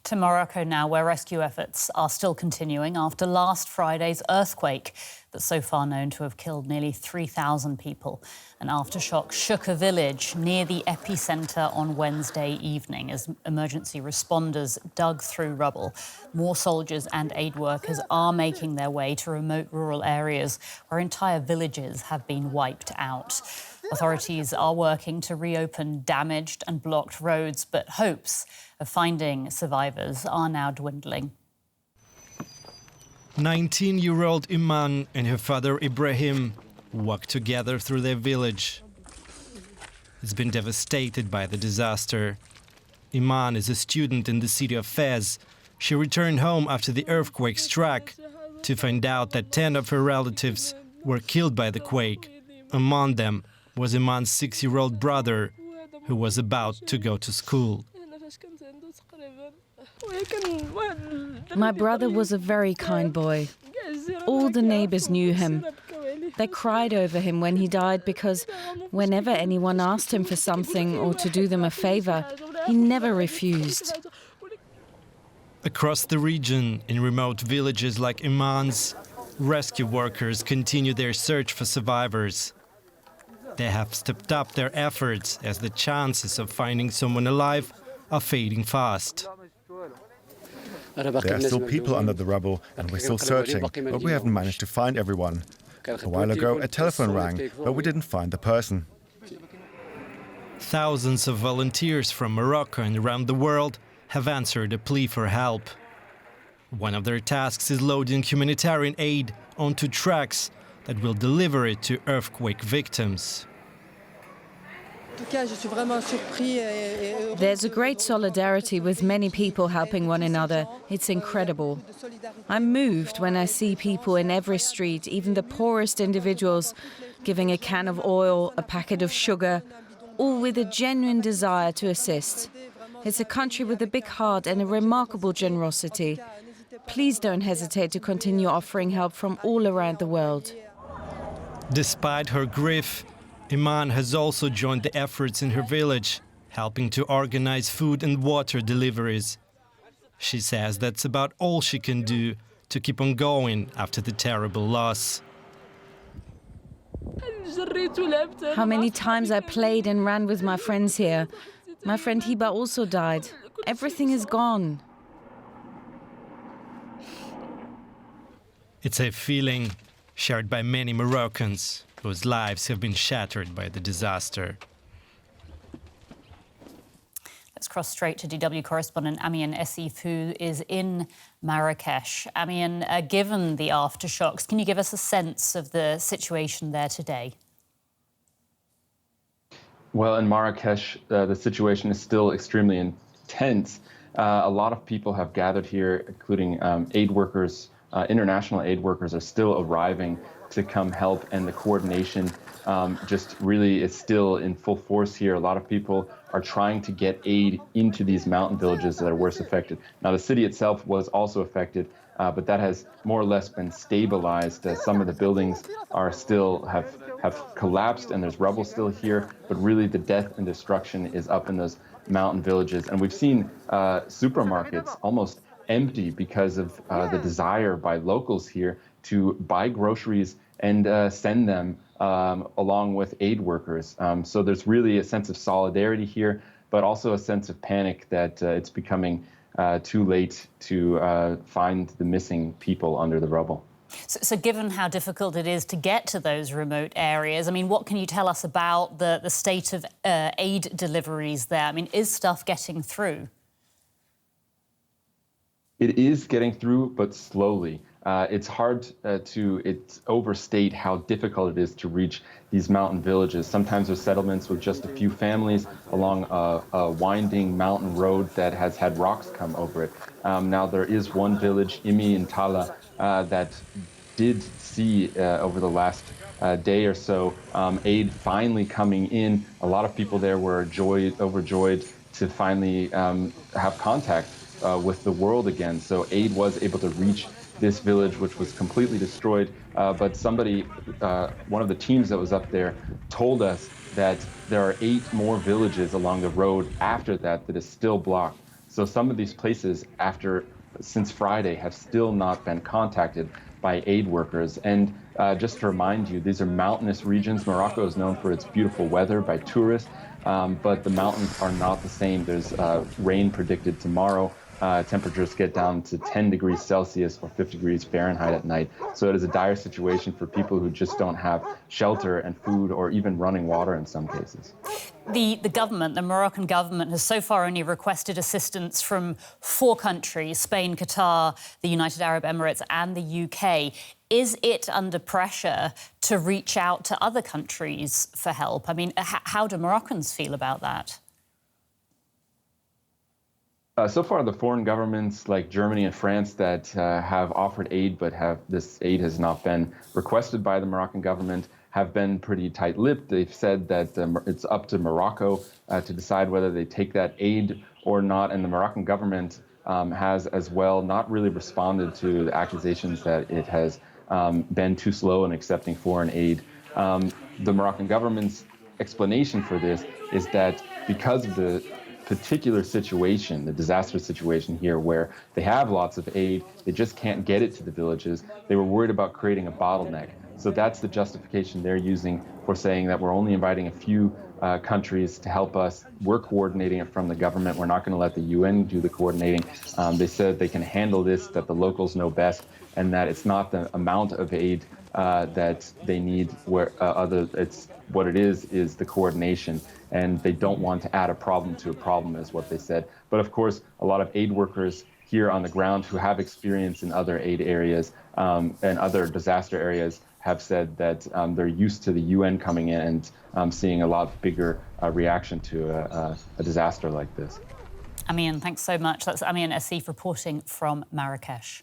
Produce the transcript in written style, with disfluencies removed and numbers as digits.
To Morocco now, where rescue efforts are still continuing after last Friday's earthquake that's so far known to have killed nearly 3,000 people. An aftershock shook a village near the epicenter on Wednesday evening as emergency responders dug through rubble. More soldiers and aid workers are making their way to remote rural areas where entire villages have been wiped out. Authorities are working to reopen damaged and blocked roads, but hopes of finding survivors are now dwindling. 19-year-old Iman and her father Ibrahim walk together through their village. It's been devastated by the disaster. Iman is a student in the city of Fez. She returned home after the earthquake struck to find out that 10 of her relatives were killed by the quake. Among them was Iman's 6-year-old brother, who was about to go to school. My brother was a very kind boy. All the neighbors knew him. They cried over him when he died because whenever anyone asked him for something or to do them a favor, he never refused. Across the region, in remote villages like Iman's, rescue workers continue their search for survivors. They have stepped up their efforts as the chances of finding someone alive are fading fast. There are still people under the rubble, and we're still searching, but we haven't managed to find everyone. A while ago, a telephone rang, but we didn't find the person. Thousands of volunteers from Morocco and around the world have answered a plea for help. One of their tasks is loading humanitarian aid onto trucks that will deliver it to earthquake victims. There's a great solidarity with many people helping one another. It's incredible. I'm moved when I see people in every street, even the poorest individuals, giving a can of oil, a packet of sugar, all with a genuine desire to assist. It's a country with a big heart and a remarkable generosity. Please don't hesitate to continue offering help from all around the world. Despite her grief, Iman has also joined the efforts in her village, helping to organize food and water deliveries. She says that's about all she can do to keep on going after the terrible loss. How many times I played and ran with my friends here. My friend Hiba also died. Everything is gone. It's a feeling shared by many Moroccans whose lives have been shattered by the disaster. Let's cross straight to DW correspondent Amian Essif, who is in Marrakesh. Amian, given the aftershocks, can you give us a sense of the situation there today? Well, in Marrakesh, the situation is still extremely intense. A lot of people have gathered here, including aid workers. International aid workers are still arriving to come help, and the coordination just really is still in full force here. A lot of people are trying to get aid into these mountain villages that are worst affected. Now, the city itself was also affected, but that has more or less been stabilized. Some of the buildings are still have collapsed, and there's rubble still here, but really the death and destruction is up in those mountain villages. And we've seen supermarkets almost empty because of the desire by locals here to buy groceries and send them along with aid workers. So there's really a sense of solidarity here, but also a sense of panic that it's becoming too late to find the missing people under the rubble. So given how difficult it is to get to those remote areas, I mean, what can you tell us about the state of aid deliveries there? I mean, is stuff getting through? It is getting through, but slowly. It's hard to overstate how difficult it is to reach these mountain villages. Sometimes there's settlements with just a few families along a winding mountain road that has had rocks come over it. Now there is one village, Imi in Tala, that did see over the last day or so aid finally coming in. A lot of people there were overjoyed to finally have contact with the world again. So aid was able to reach this village, which was completely destroyed. But somebody, one of the teams that was up there, told us that there are 8 more villages along the road after that is still blocked. So some of these places since Friday have still not been contacted by aid workers. And just to remind you, these are mountainous regions. Morocco is known for its beautiful weather by tourists, but the mountains are not the same. There's rain predicted tomorrow. Temperatures get down to 10 degrees Celsius or 50 degrees Fahrenheit at night. So it is a dire situation for people who just don't have shelter and food or even running water in some cases. The government, the Moroccan government, has so far only requested assistance from 4 countries, Spain, Qatar, the United Arab Emirates and the UK. Is it under pressure to reach out to other countries for help? I mean, how do Moroccans feel about that? So far, the foreign governments like Germany and France that have offered aid, but this aid has not been requested by the Moroccan government, have been pretty tight-lipped. They've said that it's up to Morocco to decide whether they take that aid or not. And the Moroccan government has as well not really responded to the accusations that it has been too slow in accepting foreign aid. The Moroccan government's explanation for this is that because of the particular situation, the disaster situation here, where they have lots of aid, they just can't get it to the villages. They were worried about creating a bottleneck. So that's the justification they're using for saying that we're only inviting a few countries to help us. We're coordinating it from the government. We're not going to let the UN do the coordinating. They said they can handle this, that the locals know best, and that it's not the amount of aid that they need. It's what it is the coordination, and they don't want to add a problem to a problem, is what they said. But of course, a lot of aid workers here on the ground who have experience in other aid areas and other disaster areas have said that they're used to the UN coming in and seeing a lot bigger reaction to a disaster like this. Amian, thanks so much. That's Amian Asif reporting from Marrakesh.